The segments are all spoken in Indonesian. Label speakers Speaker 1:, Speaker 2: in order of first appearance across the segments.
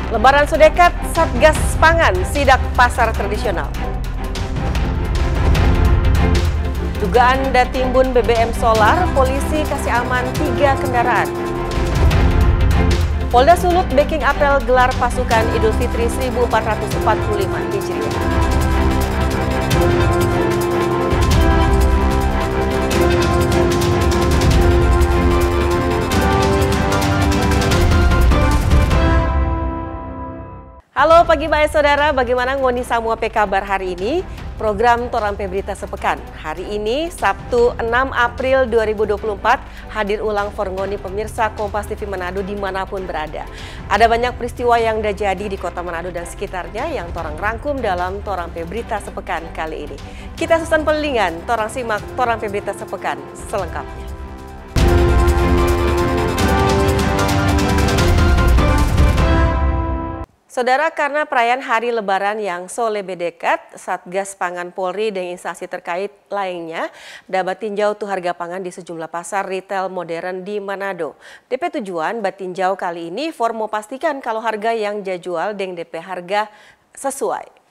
Speaker 1: Lebaran sudekat, Satgas Pangan sidak pasar tradisional. Dugaan timbun BBM solar, polisi kasih aman 3 kendaraan. Polda Sulut backing apel gelar pasukan Idul Fitri 1445 Hijriah. Halo pagi baik saudara, bagaimana ngoni samua pe kabar hari ini? Program Torampe Berita Sepekan. Hari ini Sabtu 6 April 2024 hadir ulang for ngoni pemirsa Kompas TV Manado dimanapun berada. Ada banyak peristiwa yang dah jadi di kota Manado dan sekitarnya yang torang rangkum dalam Torampe Berita Sepekan kali ini. Kita susun pelingan, torang simak Torampe Berita Sepekan selengkapnya. Saudara, karena perayaan Hari Lebaran yang lebih dekat, Satgas Pangan Polri dan instansi terkait lainnya dapat tinjau tuh harga pangan di sejumlah pasar retail modern di Manado. DP tujuan batinjau kali ini formo pastikan kalau harga yang dijual dengan DP harga sesuai.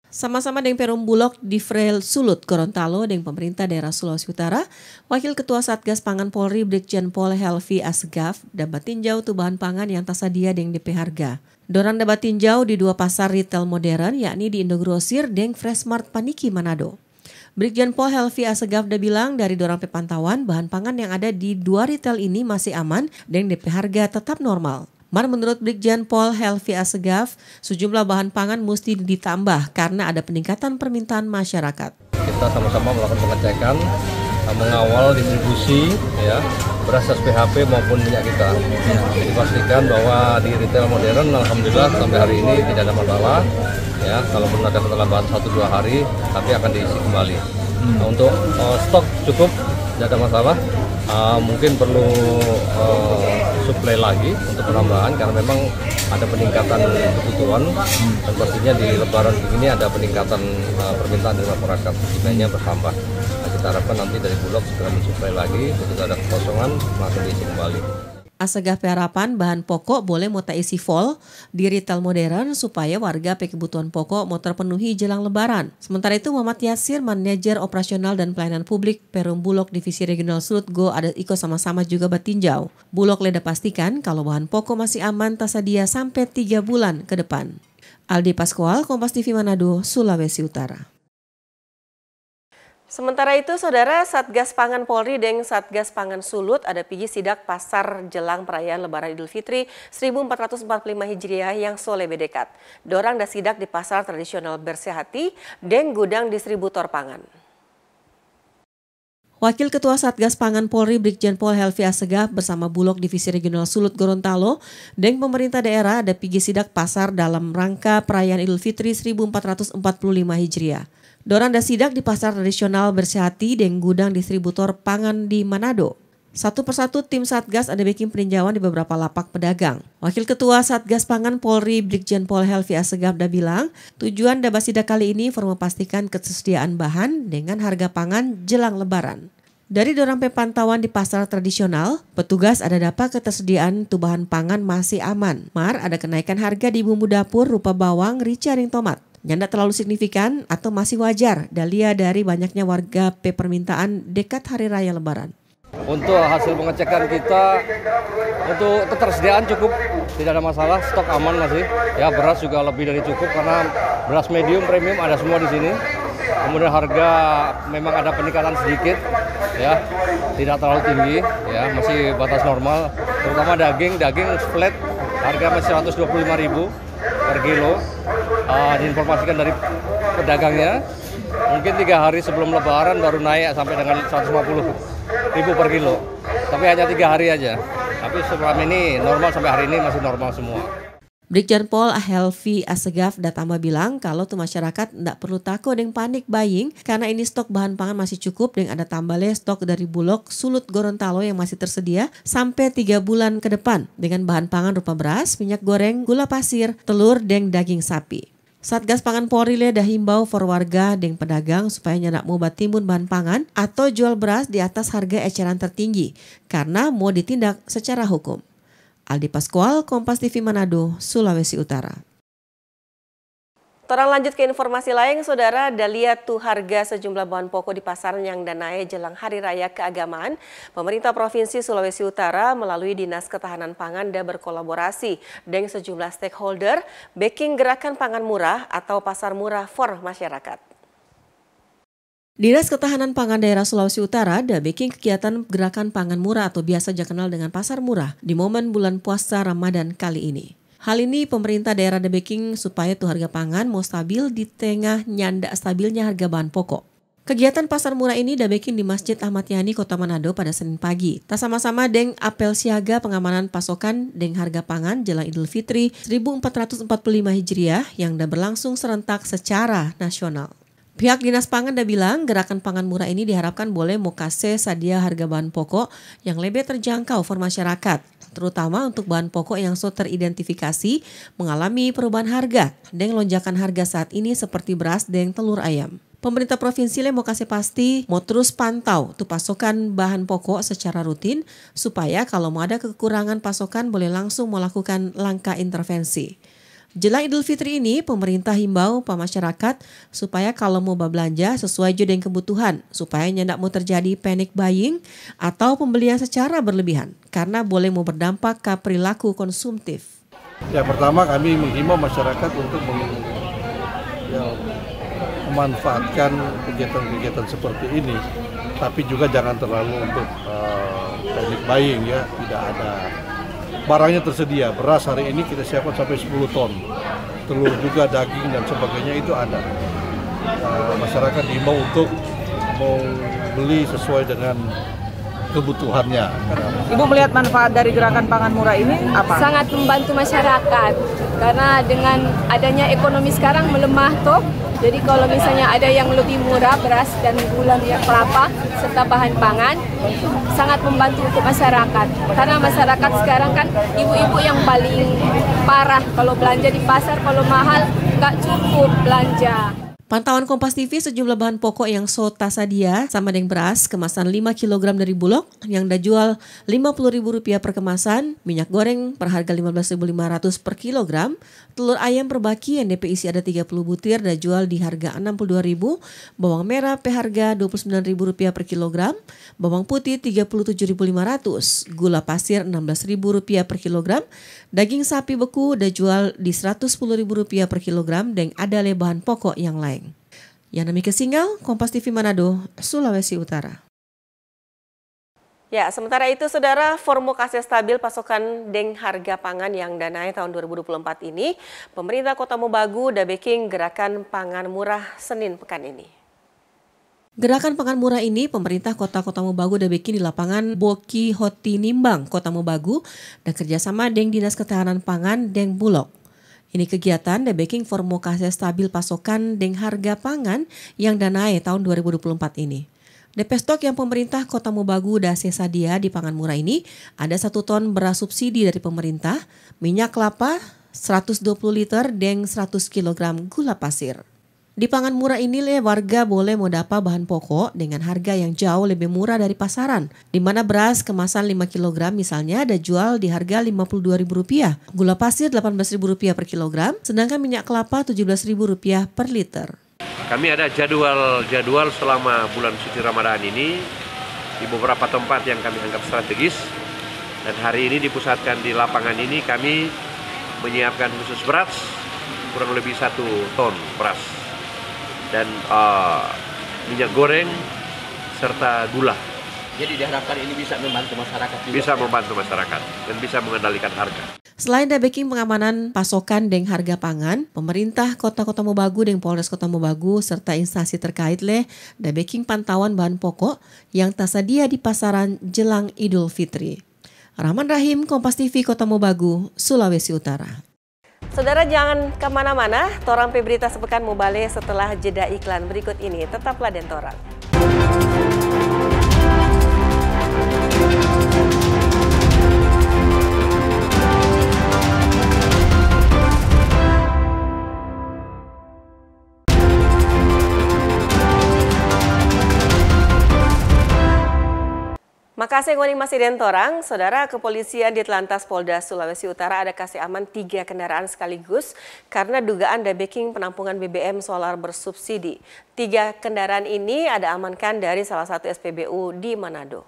Speaker 1: Sama-sama dengan Perum Bulog di Frel Sulut, Gorontalo dengan pemerintah daerah Sulawesi Utara, Wakil Ketua Satgas Pangan Polri Brigjen Pol Helvi Asegaf dapat tinjau tuh bahan pangan yang tersedia dengan DP harga. Dorang dapat tinjau di 2 pasar retail modern yakni di Indogrosir dan Freshmart Paniki Manado. Brigjen Pol Helvi Asegaf dah bilang dari dorang pantauan bahan pangan yang ada di 2 retail ini masih aman dan DP harga tetap normal. Menurut Brigjen Pol Helvi Asegaf, sejumlah bahan pangan mesti ditambah karena ada peningkatan permintaan masyarakat.
Speaker 2: Kita sama-sama melakukan pengecekan, mengawal distribusi ya beras SPHP maupun minyak kita. Dipastikan bahwa di retail modern alhamdulillah sampai hari ini tidak ada masalah. Ya, kalaupun ada keterlambatan 1-2 hari, tapi akan diisi kembali. Nah, untuk stok cukup, tidak ada masalah. Mungkin perlu suplai lagi untuk penambahan karena memang ada peningkatan kebutuhan dan pastinya di Lebaran ini ada peningkatan permintaan dari masyarakat, demandnya bertambah. Nah, kita harapkan nanti dari Bulog segera mensuplai lagi, begitu ada kekosongan langsung diisi kembali.
Speaker 1: Asegaf harapan bahan pokok boleh mau isi full di retail modern supaya warga kebutuhan pokok mau terpenuhi jelang Lebaran. Sementara itu Muhammad Yasir, manajer operasional dan pelayanan publik Perum Bulog Divisi Regional Sulut Go ada ikut sama-sama juga batinjau. Bulog leda pastikan kalau bahan pokok masih aman tersedia sampai 3 bulan ke depan. Aldi Pascual, Kompas TV Manado, Sulawesi Utara. Sementara itu, Saudara, Satgas Pangan Polri dan Satgas Pangan Sulut ada pergi sidak pasar jelang perayaan Lebaran Idul Fitri 1445 Hijriah yang lebih dekat. Dorang dah sidak di pasar tradisional Bersehati dan gudang distributor pangan. Wakil Ketua Satgas Pangan Polri Brigjen Pol Helvi Asegaf bersama Bulog Divisi Regional Sulut Gorontalo dan pemerintah daerah ada pergi sidak pasar dalam rangka perayaan Idul Fitri 1445 Hijriah. Dorang dah sidak di pasar tradisional Bersehati dan gudang distributor pangan di Manado. Satu persatu tim Satgas ada bikin peninjauan di beberapa lapak pedagang. Wakil Ketua Satgas Pangan Polri Brigjen Pol Helvi Asegaf dah bilang, tujuan dah sidak kali ini for memastikan ketersediaan bahan dengan harga pangan jelang Lebaran. Dari dorang pantauan di pasar tradisional, petugas ada dapat ketersediaan tuh bahan pangan masih aman. Ada kenaikan harga di bumbu dapur rupa bawang, rica, dan tomat. Nyanda terlalu signifikan atau masih wajar dalia dari banyaknya warga permintaan dekat Hari Raya Lebaran.
Speaker 2: Untuk hasil pengecekan kita, untuk ketersediaan cukup, tidak ada masalah, stok aman masih. Ya, beras juga lebih dari cukup karena beras medium, premium ada semua di sini. Kemudian harga memang ada peningkatan sedikit, ya, tidak terlalu tinggi, ya, masih batas normal. Terutama daging flat, harga masih 125.000 per kilo. Diinformasikan dari pedagangnya, mungkin 3 hari sebelum Lebaran baru naik sampai dengan 150.000 per kilo. Tapi hanya 3 hari aja. Tapi selama ini normal sampai hari ini masih normal semua.
Speaker 1: Brigjen Pol Helvi Asegaf datambah bilang kalau tuh masyarakat tidak perlu takut dengan panik buying karena ini stok bahan pangan masih cukup dan ada tambahnya stok dari Bulog Sulut Gorontalo yang masih tersedia sampai 3 bulan ke depan dengan bahan pangan rupa beras, minyak goreng, gula pasir, telur, dan daging sapi. Satgas Pangan Polri dah himbau for warga dan pedagang supaya nyadak mau timbun bahan pangan atau jual beras di atas harga eceran tertinggi karena mau ditindak secara hukum. Aldi Pascual, Kompas TV Manado, Sulawesi Utara.
Speaker 3: Orang lanjut ke informasi lain, Saudara. Lihat tuh harga sejumlah bahan pokok di pasar yang danai jelang Hari Raya Keagamaan. Pemerintah Provinsi Sulawesi Utara melalui Dinas Ketahanan Pangan dan berkolaborasi dengan sejumlah stakeholder backing gerakan pangan murah atau pasar murah for masyarakat.
Speaker 1: Dinas Ketahanan Pangan Daerah Sulawesi Utara ada backing kegiatan gerakan pangan murah atau biasa dikenal dengan pasar murah di momen bulan puasa Ramadan kali ini. Hal ini pemerintah daerah ada backing supaya tuh harga pangan mau stabil di tengah nyanda stabilnya harga bahan pokok. Kegiatan pasar murah ini ada backing di Masjid Ahmad Yani, Kota Manado pada Senin pagi. Tak sama-sama deng apel siaga pengamanan pasokan deng harga pangan jelang Idul Fitri 1445 Hijriah yang dah berlangsung serentak secara nasional. Pihak Dinas Pangan dah bilang gerakan pangan murah ini diharapkan boleh mokase sadia harga bahan pokok yang lebih terjangkau for masyarakat, terutama untuk bahan pokok yang so teridentifikasi mengalami perubahan harga dan lonjakan harga saat ini seperti beras dan telur ayam. Pemerintah provinsi mau kasih pasti mau terus pantau tuh pasokan bahan pokok secara rutin supaya kalau mau ada kekurangan pasokan boleh langsung melakukan langkah intervensi. Jelang Idul Fitri ini, pemerintah himbau para masyarakat supaya kalau mau belanja sesuai dengan kebutuhan, supaya ndak mau terjadi panic buying atau pembelian secara berlebihan, karena boleh mau berdampak ke perilaku konsumtif.
Speaker 4: Ya, pertama kami menghimbau masyarakat untuk memanfaatkan kegiatan-kegiatan seperti ini, tapi juga jangan terlalu untuk panic buying ya, tidak ada. Barangnya tersedia, beras hari ini kita siapkan sampai 10 ton, telur juga, daging dan sebagainya itu ada. Masyarakat diimbau untuk mau beli sesuai dengan kebutuhannya.
Speaker 5: Ibu melihat manfaat dari gerakan pangan murah ini apa?
Speaker 6: Sangat membantu masyarakat, karena dengan adanya ekonomi sekarang melemah toh. Jadi kalau misalnya ada yang lebih murah beras dan gula minyak kelapa serta bahan pangan, sangat membantu untuk masyarakat. Karena masyarakat sekarang kan ibu-ibu yang paling parah kalau belanja di pasar, kalau mahal nggak cukup belanja.
Speaker 1: Pantauan Kompas TV sejumlah bahan pokok yang so tasadia sama dengan beras kemasan 5 kg dari Bulog yang dah jual Rp50.000 per kemasan, minyak goreng per harga Rp15.500 per kilogram, telur ayam per baki yang DP isi ada 30 butir dah jual di harga Rp62.000, bawang merah per harga Rp29.000 per kilogram, bawang putih Rp37.500, gula pasir Rp16.000 per kilogram, daging sapi beku dah jual di Rp110.000 per kilogram dan ada bahan pokok yang lain. Yang demi Kesingal, Kompas TV Manado, Sulawesi Utara.
Speaker 3: Ya, sementara itu Saudara, formukasi stabil pasokan deng harga pangan yang danai tahun 2024 ini, pemerintah Kota Mobagu dah backing gerakan pangan murah Senin pekan ini.
Speaker 1: Gerakan pangan murah ini pemerintah Kota Mobagu dah backing di lapangan Boki Hoti Nimbang, Kota Mobagu, dan kerjasama dengan Dinas Ketahanan Pangan dan Bulog. Ini kegiatan the backing formukasi stabil pasokan dengan harga pangan yang danai tahun 2024 ini. DP stok yang pemerintah Kota Mobagu dah sesadia di pangan murah ini ada 1 ton beras subsidi dari pemerintah, minyak kelapa 120 liter dan 100 kg gula pasir. Di pangan murah ini warga boleh mau dapat bahan pokok dengan harga yang jauh lebih murah dari pasaran, di mana beras kemasan 5 kg misalnya ada jual di harga Rp52.000, gula pasir Rp18.000 per kilogram, sedangkan minyak kelapa Rp17.000 per liter.
Speaker 7: Kami ada jadwal selama bulan suci Ramadan ini di beberapa tempat yang kami anggap strategis, dan hari ini dipusatkan di lapangan ini kami menyiapkan khusus beras kurang lebih 1 ton beras. Dan minyak goreng serta gula.
Speaker 8: Jadi diharapkan ini bisa membantu masyarakat juga.
Speaker 7: Bisa membantu masyarakat dan bisa mengendalikan harga.
Speaker 1: Selain backing pengamanan pasokan dan harga pangan, pemerintah Kota Mobagu dan Polres Kota Mobagu serta instansi terkait backing pantauan bahan pokok yang tersedia di pasaran jelang Idul Fitri. Rahman Rahim, Kompas TV Kota Mobagu, Sulawesi Utara.
Speaker 3: Saudara jangan kemana-mana, Torang pe berita sepekan mau balik setelah jeda iklan berikut ini. Tetaplah den Torang. Makasih Informasi yang masih dentorang, Saudara, kepolisian di Telantas Polda Sulawesi Utara ada kasih aman 3 kendaraan sekaligus karena dugaan debeking penampungan BBM solar bersubsidi. 3 kendaraan ini ada amankan dari salah satu SPBU di Manado.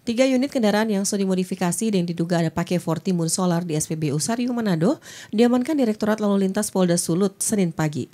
Speaker 1: 3 unit kendaraan yang sudah dimodifikasi dan diduga ada pakai for timbun solar di SPBU Sariu Manado diamankan Direktorat Lalu Lintas Polda Sulut Senin pagi.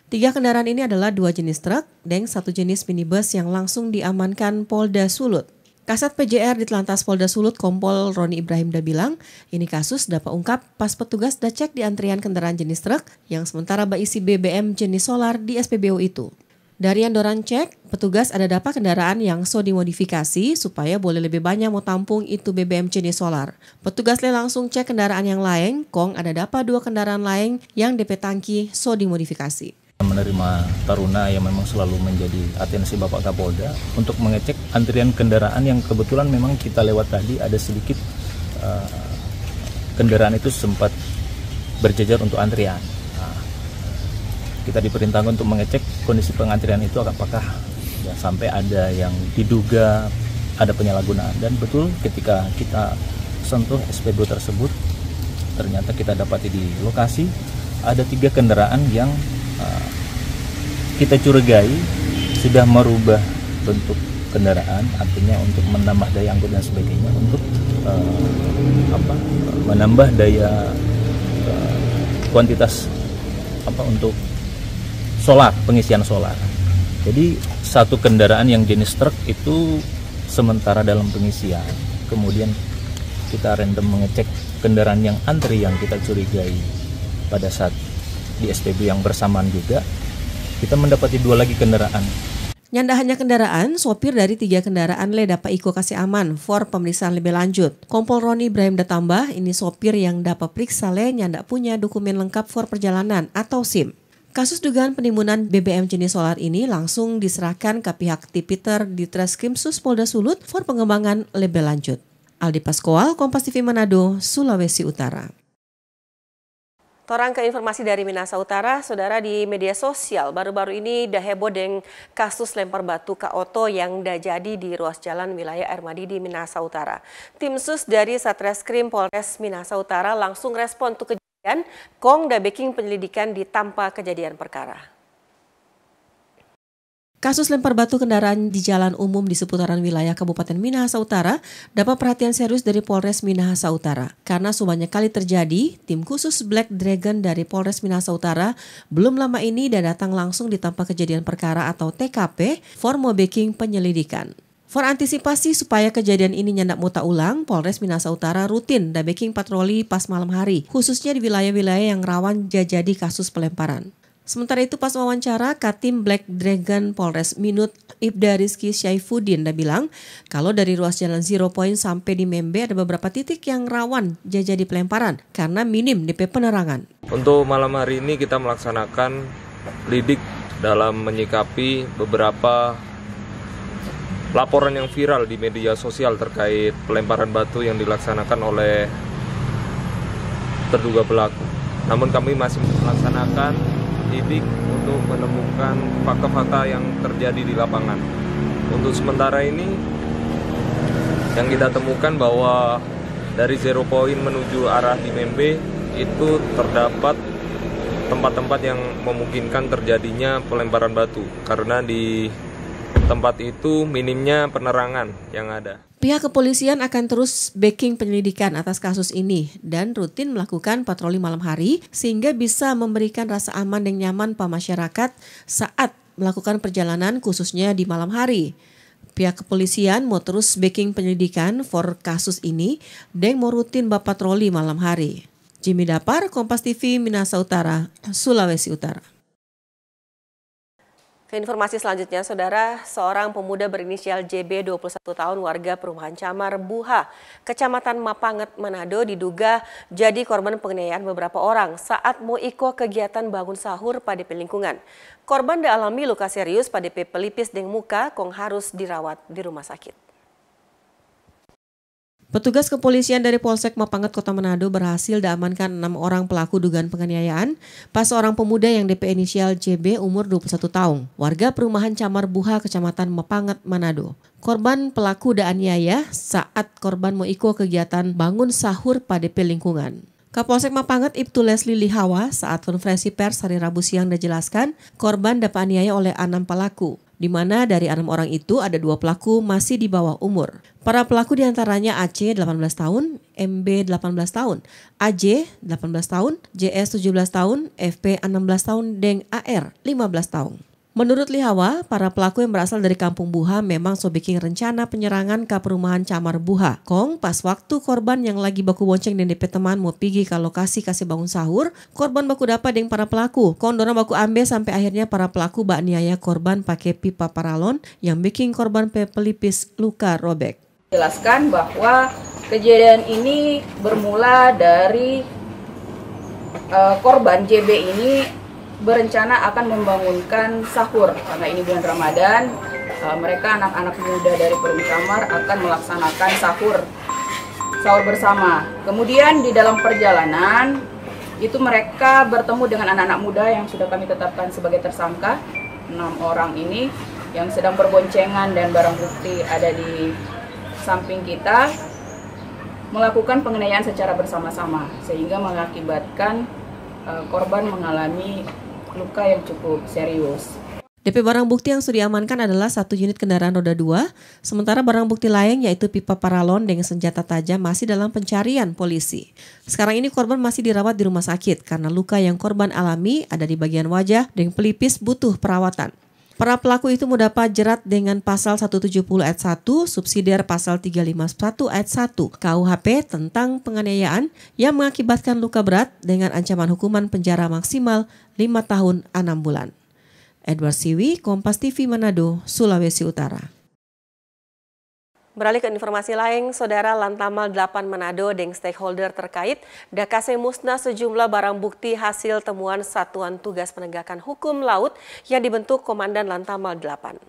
Speaker 1: 3 kendaraan ini adalah 2 jenis truk dan 1 jenis minibus yang langsung diamankan Polda Sulut. Kasat PJR di Telantas Polda Sulut Kompol Roni Ibrahim bilang, ini kasus dapat ungkap pas petugas cek di antrian kendaraan jenis truk yang sementara berisi BBM jenis solar di SPBU itu. Dari andoran cek, petugas ada dapat kendaraan yang dimodifikasi supaya boleh lebih banyak mau tampung itu BBM jenis solar. Petugas langsung cek kendaraan yang lain, kong ada dapat 2 kendaraan lain yang DP tangki dimodifikasi.
Speaker 9: Menerima taruna yang memang selalu menjadi atensi Bapak Kapolda untuk mengecek antrian kendaraan yang kebetulan memang kita lewat tadi ada sedikit kendaraan itu sempat berjejer untuk antrian. Kita diperintahkan untuk mengecek kondisi pengantrian itu apakah ya, sampai ada yang diduga ada penyalahgunaan, dan betul ketika kita sentuh SPBU tersebut ternyata kita dapati di lokasi ada 3 kendaraan yang kita curigai sudah merubah bentuk kendaraan, artinya untuk menambah daya angkut dan sebagainya, untuk menambah daya kuantitas untuk solar, pengisian solar. Jadi 1 kendaraan yang jenis truk itu sementara dalam pengisian, kemudian kita random mengecek kendaraan yang antri yang kita curigai pada saat di SPBU yang bersamaan juga kita mendapati 2 lagi kendaraan.
Speaker 1: Nyanda hanya kendaraan, sopir dari 3 kendaraan dapat iko kasih aman for pemeriksaan lebih lanjut. Kompol Roni Ibrahim tambah, ini sopir yang dapat periksa nyanda punya dokumen lengkap for perjalanan atau SIM. Kasus dugaan penimbunan BBM jenis solar ini langsung diserahkan ke pihak Tipiter di Treskrimsus Polda Sulut for pengembangan lebih lanjut. Aldi Pascoal, Kompas TV Manado, Sulawesi Utara.
Speaker 3: Torang ke informasi dari Minahasa Utara, Saudara, di media sosial baru-baru ini dah heboh dengan kasus lempar batu ke oto yang dah jadi di ruas jalan wilayah Ermadi di Minahasa Utara. Tim sus dari Satreskrim Polres Minahasa Utara langsung respon untuk kejadian, kong dah backing penyelidikan di tanpa kejadian perkara.
Speaker 1: Kasus lempar batu kendaraan di jalan umum di seputaran wilayah Kabupaten Minahasa Utara dapat perhatian serius dari Polres Minahasa Utara. Karena sebanyak kali terjadi, tim khusus Black Dragon dari Polres Minahasa Utara belum lama ini datang langsung di tempat kejadian perkara atau TKP for backing penyelidikan. For antisipasi supaya kejadian ini nyandak muta ulang, Polres Minahasa Utara rutin backing patroli pas malam hari, khususnya di wilayah-wilayah yang rawan jadi kasus pelemparan. Sementara itu pas wawancara, Katim Black Dragon Polres Minut Ibda Rizky Syaifuddin bilang kalau dari ruas jalan Zero Point sampai di Membe ada beberapa titik yang rawan jadi pelemparan karena minim DP penerangan.
Speaker 10: Untuk malam hari ini kita melaksanakan lidik dalam menyikapi beberapa laporan yang viral di media sosial terkait pelemparan batu yang dilaksanakan oleh terduga pelaku. Namun kami masih melaksanakan lidik untuk menemukan fakta-fakta yang terjadi di lapangan. Untuk sementara ini yang kita temukan bahwa dari Zero Point menuju arah di Membe itu terdapat tempat-tempat yang memungkinkan terjadinya pelemparan batu karena di tempat itu minimnya penerangan yang ada.
Speaker 1: Pihak kepolisian akan terus backing penyelidikan atas kasus ini dan rutin melakukan patroli malam hari sehingga bisa memberikan rasa aman dan nyaman pada masyarakat saat melakukan perjalanan khususnya di malam hari. Pihak kepolisian mau terus backing penyelidikan for kasus ini dan mau rutin berpatroli malam hari. Jimmy Dapar, Kompas TV, Minahasa Utara, Sulawesi Utara.
Speaker 3: Ke informasi selanjutnya, Saudara, seorang pemuda berinisial JB 21 tahun warga perumahan Camar Buha, Kecamatan Mapanget, Manado diduga jadi korban penganiayaan beberapa orang saat mau ikut kegiatan bangun sahur pada lingkungan. Korban dialami luka serius pada pelipis dan muka kong harus dirawat di rumah sakit.
Speaker 1: Petugas kepolisian dari Polsek Mapanget Kota Manado berhasil diamankan 6 orang pelaku dugaan penganiayaan pas seorang pemuda yang DP inisial JB umur 21 tahun, warga perumahan Camar Buha, Kecamatan Mapanget, Manado. Korban pelaku dianiaya saat korban mau ikut kegiatan bangun sahur pada DP lingkungan. Kapolsek Mapanget Ibtu Leslie Lihawa saat konferensi pers hari Rabu siang dijelaskan korban dapat aniaya oleh 6 pelaku, di mana dari 6 orang itu ada 2 pelaku masih di bawah umur. Para pelaku diantaranya AC 18 tahun, MB 18 tahun, AJ 18 tahun, JS 17 tahun, FP 16 tahun, dan AR 15 tahun. Menurut Lihawa, para pelaku yang berasal dari Kampung Buha memang so bikin rencana penyerangan ke perumahan Camar Buha. Kong pas waktu korban yang lagi baku bonceng dan DP teman mau pergi ke lokasi kasih bangun sahur, korban baku dapat dengan para pelaku. Kong dorang baku ambil sampai akhirnya para pelaku bak niaya korban pakai pipa paralon yang bikin korban pelipis luka robek.
Speaker 5: Jelaskan bahwa kejadian ini bermula dari korban JB ini berencana akan membangunkan sahur karena ini bulan Ramadan. Mereka anak-anak muda dari Perum Camar akan melaksanakan sahur bersama. Kemudian di dalam perjalanan itu mereka bertemu dengan anak-anak muda yang sudah kami tetapkan sebagai tersangka, 6 orang ini yang sedang berboncengan dan barang bukti ada di samping kita, melakukan penganiayaan secara bersama-sama sehingga mengakibatkan korban mengalami luka yang cukup serius.
Speaker 1: DP barang bukti yang sudah diamankan adalah 1 unit kendaraan roda 2, sementara barang bukti lain yaitu pipa paralon dengan senjata tajam masih dalam pencarian polisi. Sekarang ini korban masih dirawat di rumah sakit karena luka yang korban alami ada di bagian wajah dan pelipis butuh perawatan. Para pelaku itu mendapat jerat dengan pasal 170 ayat 1, subsidiar pasal 351 ayat 1 KUHP tentang penganiayaan yang mengakibatkan luka berat dengan ancaman hukuman penjara maksimal 5 tahun 6 bulan. Edward Siwi, Kompas TV Manado, Sulawesi Utara.
Speaker 3: Beralih ke informasi lain, Saudara, Lantamal 8 Manado dan stakeholder terkait dakase musnah sejumlah barang bukti hasil temuan Satuan Tugas Penegakan Hukum Laut yang dibentuk Komandan Lantamal 8.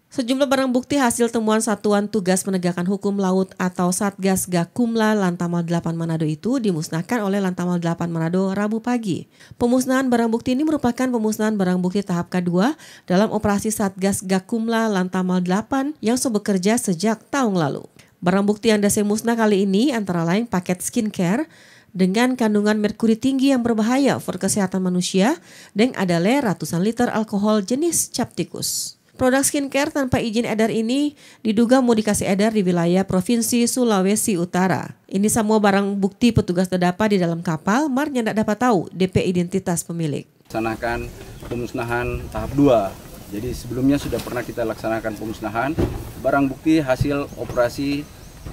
Speaker 3: Sejumlah barang bukti hasil temuan Satuan Tugas Penegakan Hukum Laut atau Satgas Gakumla Lantamal 8 Manado itu dimusnahkan oleh Lantamal 8 Manado Rabu pagi. Pemusnahan barang bukti ini merupakan pemusnahan barang bukti tahap kedua dalam operasi Satgas Gakumla Lantamal 8 yang sudah bekerja sejak tahun lalu. Barang bukti yang dimusnah kali ini antara lain paket skincare dengan kandungan merkuri tinggi yang berbahaya for kesehatan manusia dan adalah ratusan liter alkohol jenis cap tikus. Produk skincare tanpa izin edar ini diduga mau dikasih edar di wilayah Provinsi Sulawesi Utara. Ini semua barang bukti petugas terdapat di dalam kapal, marnya tidak dapat tahu DP identitas pemilik.
Speaker 11: Laksanakan pemusnahan tahap 2. Jadi sebelumnya sudah pernah kita laksanakan pemusnahan barang bukti hasil operasi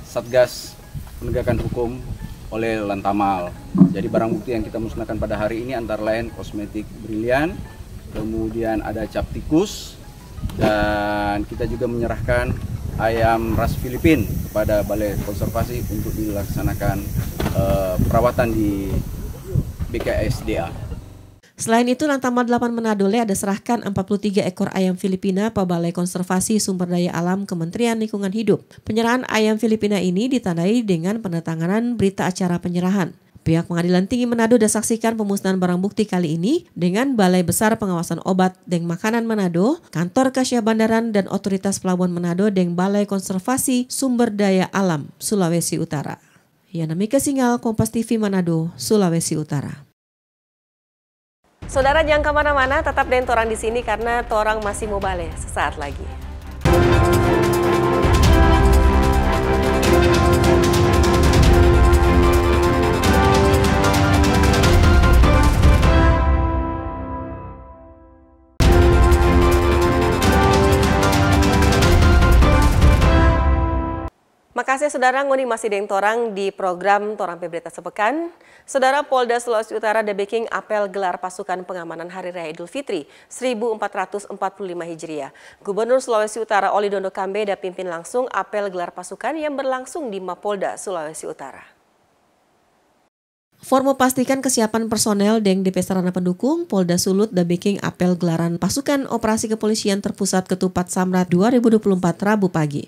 Speaker 11: Satgas Penegakan Hukum oleh Lantamal. Jadi barang bukti yang kita musnahkan pada hari ini antara lain kosmetik brilian, kemudian ada cap tikus, dan kita juga menyerahkan ayam ras Filipin pada Balai Konservasi untuk dilaksanakan perawatan di BKSDA.
Speaker 1: Selain itu, Lantamal 8 Manado ada serahkan 43 ekor ayam Filipina ke Balai Konservasi Sumber Daya Alam Kementerian Lingkungan Hidup. Penyerahan ayam Filipina ini ditandai dengan penandatanganan berita acara penyerahan. Pihak Pengadilan Tinggi Manado sudah saksikan pemusnahan barang bukti kali ini dengan Balai Besar Pengawasan Obat dan Makanan Manado, Kantor Kasya Bandaran dan Otoritas Pelabuhan Manado dan Balai Konservasi Sumber Daya Alam Sulawesi Utara. Yana Mika Singal, Kompas TV Manado, Sulawesi Utara.
Speaker 3: Saudara, jangan kemana-mana, tetap dengan Torang di sini karena Torang masih mau balik sesaat lagi. Makasih saudara ngoni masih dengan Torang di program Torang Berita Sepekan. Saudara, Polda Sulawesi Utara ada bikin apel gelar pasukan pengamanan Hari Raya Idul Fitri 1445 Hijriah. Gubernur Sulawesi Utara Oli Dondo Kambe ada pimpin langsung apel gelar pasukan yang berlangsung di Mapolda Sulawesi Utara.
Speaker 1: For memastikan kesiapan personel dan DP sarana pendukung, Polda Sulut da bikin apel gelaran pasukan operasi kepolisian terpusat Ketupat Samrat 2024 Rabu pagi.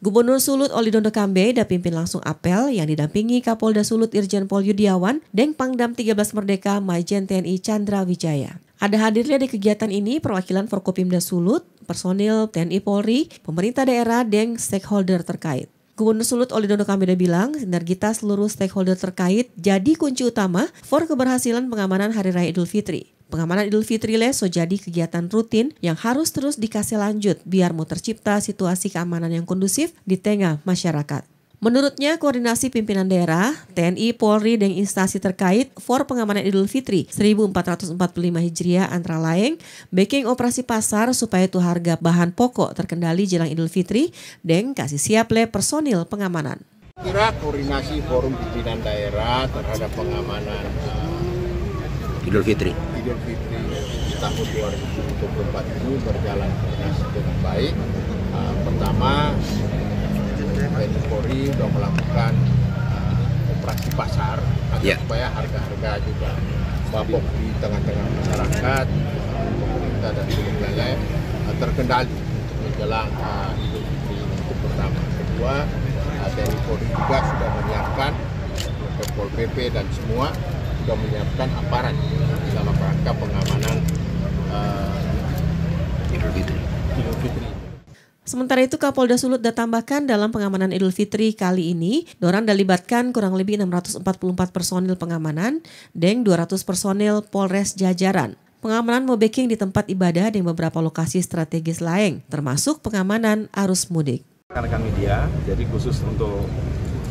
Speaker 1: Gubernur Sulut Olidondo Kambe pimpin langsung apel yang didampingi Kapolda Sulut Irjen Pol Yudiawan, Deng Pangdam 13 Merdeka Majen TNI Chandra Wijaya. Ada hadirnya di kegiatan ini perwakilan Forkopimda Sulut, personil TNI Polri, pemerintah daerah, dan stakeholder terkait. Gubernur Sulut Olidondo Kambe bilang sinergitas seluruh stakeholder terkait jadi kunci utama for keberhasilan pengamanan Hari Raya Idul Fitri. Pengamanan Idul Fitri so jadi kegiatan rutin yang harus terus dikasih lanjut biar mau tercipta situasi keamanan yang kondusif di tengah masyarakat. Menurutnya, koordinasi pimpinan daerah, TNI, Polri, dan instansi terkait for pengamanan Idul Fitri 1445 Hijriah antara lain, backing operasi pasar supaya tuh harga bahan pokok terkendali jelang Idul Fitri, dan kasih siap personil pengamanan.
Speaker 12: Kira koordinasi forum pimpinan daerah terhadap pengamanan
Speaker 8: Idul Fitri
Speaker 12: di tahun 2024 ini berjalan koordinasi dengan baik. Pertama, TNI Polri sudah melakukan operasi pasar agar supaya harga-harga juga babok di tengah-tengah masyarakat, pemerintah dan seluruh wilayah terkendali menjelang Idul Fitri itu pertama. Kedua, TNI Polri juga sudah menyiapkan Pol PP dan semua sudah menyiapkan aparat dalam rangka pengamanan Idul Fitri.
Speaker 1: Sementara itu Kapolda Sulut tambahkan dalam pengamanan Idul Fitri kali ini, Doran dilibatkan kurang lebih 644 personil pengamanan dan 200 personil Polres jajaran. Pengamanan mau backing di tempat ibadah dan beberapa lokasi strategis lain, termasuk pengamanan arus mudik.
Speaker 10: Rekan-rekan media, jadi khusus untuk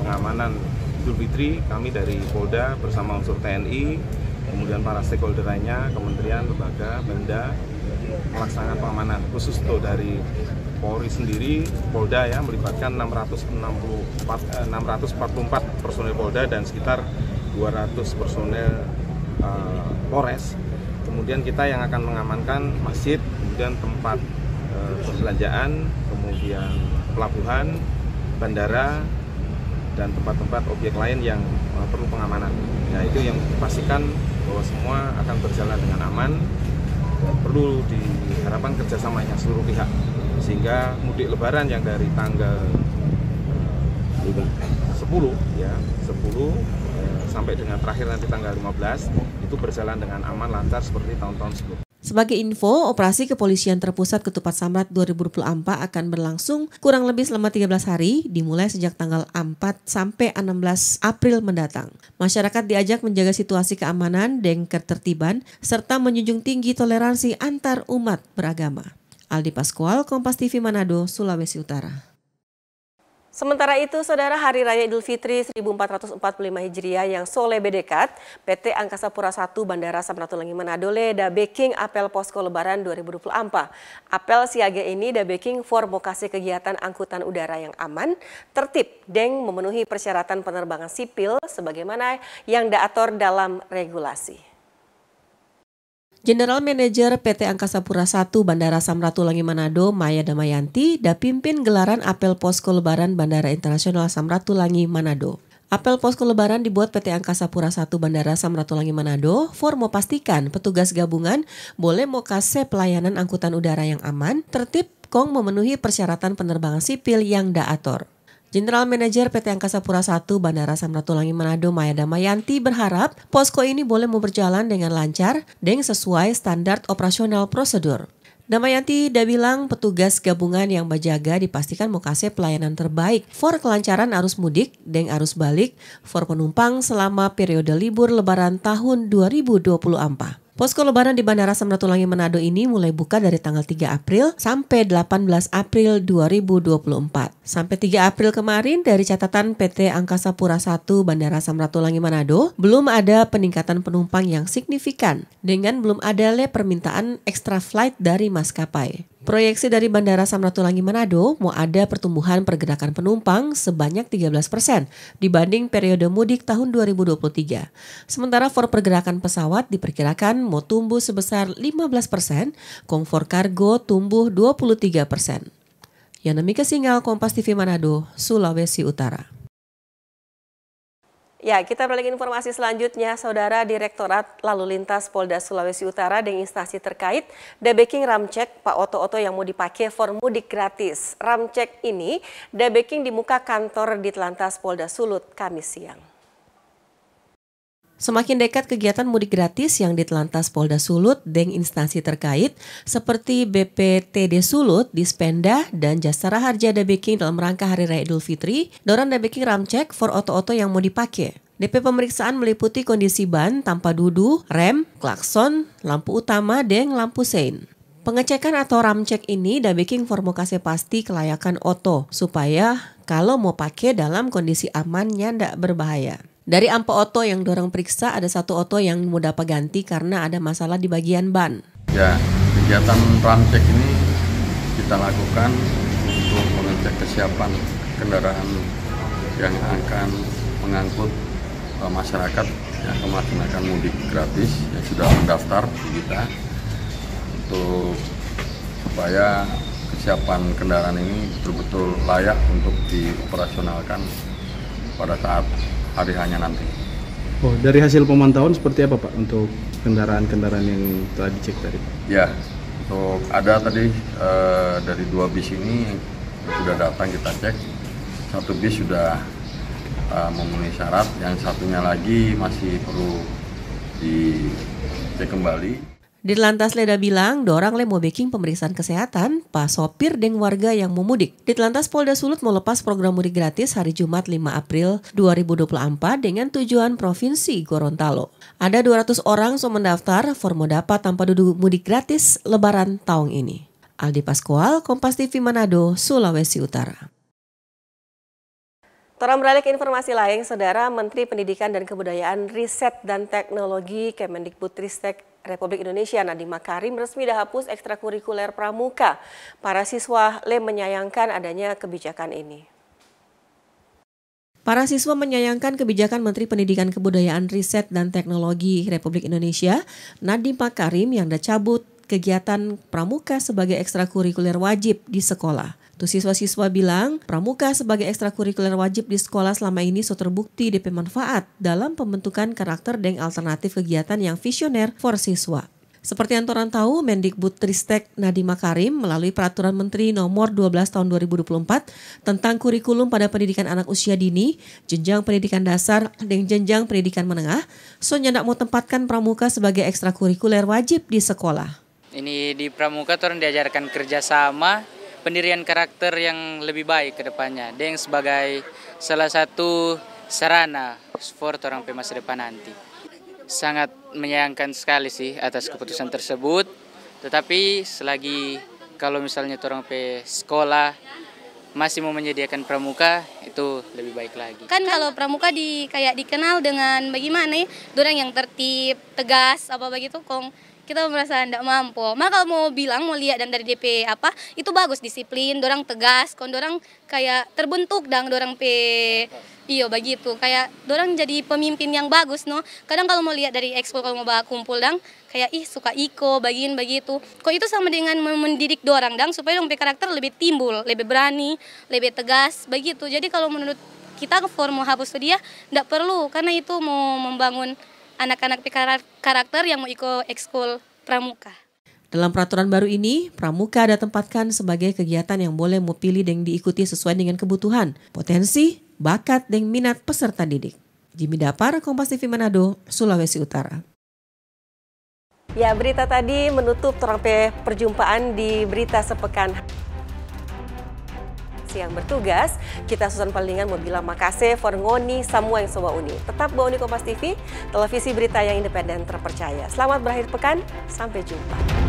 Speaker 10: pengamanan Idul Fitri, kami dari Polda bersama unsur TNI, kemudian para stakeholder lainnya, kementerian, lembaga, Pemda, melaksanakan pengamanan khusus untuk dari Polri sendiri. Polda ya melibatkan 644 personel Polda dan sekitar 200 personel Polres. Kemudian kita yang akan mengamankan masjid, kemudian tempat perbelanjaan, kemudian pelabuhan, bandara, dan tempat-tempat objek lain yang perlu pengamanan. Ya, itu yang dipastikan bahwa semua akan berjalan dengan aman. Perlu diharapkan kerjasamanya seluruh pihak, sehingga mudik lebaran yang dari tanggal 10 sampai dengan terakhir nanti tanggal 15 itu berjalan dengan aman lancar seperti tahun-tahun sebelumnya.
Speaker 1: Sebagai info, operasi kepolisian terpusat Ketupat Samrat 2024 akan berlangsung kurang lebih selama 13 hari, dimulai sejak tanggal 4 sampai 16 April mendatang. Masyarakat diajak menjaga situasi keamanan dan ketertiban, serta menjunjung tinggi toleransi antar umat beragama. Aldi Paskual, Kompas TV Manado, Sulawesi Utara.
Speaker 3: Sementara itu, Saudara, Hari Raya Idul Fitri 1445 Hijriah yang solebe dekat, PT Angkasa Pura I Bandara Samratulangi Manado da backing apel posko lebaran 2024. Apel siaga ini da backing for mokasi kegiatan angkutan udara yang aman, tertib, dan memenuhi persyaratan penerbangan sipil sebagaimana yang diatur dalam regulasi.
Speaker 1: General Manager PT Angkasa Pura I Bandara Samratulangi Manado, Maya Damayanti, pimpin gelaran apel posko lebaran Bandara Internasional Samratulangi Manado. Apel posko lebaran dibuat PT Angkasa Pura I Bandara Samratulangi Manado for memastikan petugas gabungan boleh mokase pelayanan angkutan udara yang aman, tertib, kong memenuhi persyaratan penerbangan sipil yang diatur. General Manager PT Angkasa Pura I Bandara Samratulangi Manado, Maya Damayanti, berharap posko ini boleh berjalan dengan lancar dan sesuai standar operasional prosedur. Damayanti bilang petugas gabungan yang berjaga dipastikan mokase pelayanan terbaik for kelancaran arus mudik dan arus balik for penumpang selama periode libur lebaran tahun 2024. Posko lebaran di Bandara Samratulangi Manado ini mulai buka dari tanggal 3 April sampai 18 April 2024. Sampai 3 April kemarin dari catatan PT Angkasa Pura I Bandara Samratulangi Manado, belum ada peningkatan penumpang yang signifikan dengan belum ada permintaan extra flight dari maskapai. Proyeksi dari Bandara Samratulangi Manado mau ada pertumbuhan pergerakan penumpang sebanyak 13% dibanding periode mudik tahun 2023. Sementara for pergerakan pesawat diperkirakan mau tumbuh sebesar 15%, komfor kargo tumbuh 23%. Yanemi Kesingal, Kompas TV Manado, Sulawesi Utara.
Speaker 3: Ya, kita beralih ke informasi selanjutnya. Saudara Direktorat Lalu Lintas Polda Sulawesi Utara dan instansi terkait debeking ramcek Pak Oto-Oto yang mau dipakai for mudik gratis. Ramcek ini debeking di muka kantor Ditlantas Polda Sulut Kamis siang.
Speaker 1: Semakin dekat kegiatan mudik gratis yang Ditlantas Polda Sulut dan instansi terkait seperti BPTD Sulut, Dispenda, dan Jasara Harja Debeking dalam rangka Hari Raya Idul Fitri, dorong debeking ramcek for oto-oto yang mau dipakai. DP pemeriksaan meliputi kondisi ban tanpa dudu, rem, klakson, lampu utama, dan lampu sein. Pengecekan atau ramcek ini debeking formukase pasti kelayakan oto supaya kalau mau pakai dalam kondisi aman yang tidak berbahaya. Dari ampo oto yang dorong periksa, ada satu oto yang mau dapat ganti karena ada masalah di bagian ban.
Speaker 13: Ya, kegiatan ramcek ini kita lakukan untuk mengecek kesiapan kendaraan yang akan mengangkut masyarakat yang akan melaksanakan mudik gratis yang sudah mendaftar di kita, untuk supaya kesiapan kendaraan ini betul-betul layak untuk dioperasionalkan pada saat hari hanya nanti.
Speaker 14: Oh, dari hasil pemantauan seperti apa Pak untuk kendaraan-kendaraan yang telah dicek tadi?
Speaker 13: Ya, untuk ada tadi dari 2 bis ini sudah datang kita cek. 1 bis sudah memenuhi syarat, yang satunya lagi masih perlu dicek kembali.
Speaker 1: Ditlantas Leda bilang, dorang le mau backing pemeriksaan kesehatan pas sopir dan warga yang mau mudik. Ditlantas Polda Sulut mau lepas program mudik gratis hari Jumat 5 April 2024 dengan tujuan Provinsi Gorontalo. Ada 200 orang yang mendaftar formo dapat tanpa duduk mudik gratis Lebaran tahun ini. Aldi Pascual, Kompas TV Manado, Sulawesi Utara.
Speaker 3: Orang beralih ke informasi lain, Saudara Menteri Pendidikan dan Kebudayaan, Riset dan Teknologi Kemendikbudristek Republik Indonesia Nadiem Makarim resmi dah hapus ekstrakurikuler pramuka. Para siswa menyayangkan adanya kebijakan ini.
Speaker 1: Para siswa menyayangkan kebijakan Menteri Pendidikan Kebudayaan Riset dan Teknologi Republik Indonesia Nadiem Makarim yang dah cabut kegiatan pramuka sebagai ekstrakurikuler wajib di sekolah. Siswa-siswa bilang pramuka sebagai ekstrakurikuler wajib di sekolah selama ini so terbukti DP manfaat dalam pembentukan karakter dan alternatif kegiatan yang visioner for siswa. Seperti yang orang tahu, Mendikbudristek Nadiem Makarim melalui Peraturan Menteri Nomor 12 Tahun 2024 tentang kurikulum pada pendidikan anak usia dini, jenjang pendidikan dasar, dan jenjang pendidikan menengah, so nyandak mau tempatkan pramuka sebagai ekstrakurikuler wajib di sekolah.
Speaker 15: Ini di pramuka orang diajarkan kerjasama, pendirian karakter yang lebih baik ke depannya, dan sebagai salah satu sarana for orang pe masa depan nanti. Sangat menyayangkan sekali sih atas keputusan tersebut, tetapi selagi kalau misalnya orang pe sekolah masih mau menyediakan pramuka, itu lebih baik lagi.
Speaker 16: Kan kalau pramuka kayak dikenal dengan bagaimana ya, orang yang tertib, tegas, apa begitu, kong kita merasa tidak mampu. Maka kalau mau bilang, mau lihat dan dari DP apa, itu bagus disiplin, dorang tegas, kon dorang kayak terbentuk dan dorang iyo begitu, kayak dorang jadi pemimpin yang bagus no. Kadang kalau mau lihat dari ekskul kalau mau kumpul dang, kayak suka iko bagian begitu. Kok itu sama dengan mendidik dorang dang supaya dorang karakter lebih timbul, lebih berani, lebih tegas begitu. Jadi kalau menurut kita formo hapus dia tidak perlu, karena itu mau membangun anak-anak karakter yang mau ikut ekskul pramuka.
Speaker 1: Dalam peraturan baru ini, pramuka ada tempatkan sebagai kegiatan yang boleh mau pilih dan diikuti sesuai dengan kebutuhan, potensi, bakat, dan minat peserta didik. Jimmy Dapar, Kompas TV Manado, Sulawesi Utara.
Speaker 3: Ya, berita tadi menutup perjumpaan di Berita Sepekan. Yang bertugas, kita Susan Palingan mau bilang makasih for ngoni semua yang soba uni. Tetap bawa Kompas TV, televisi berita yang independen terpercaya. Selamat berakhir pekan, sampai jumpa.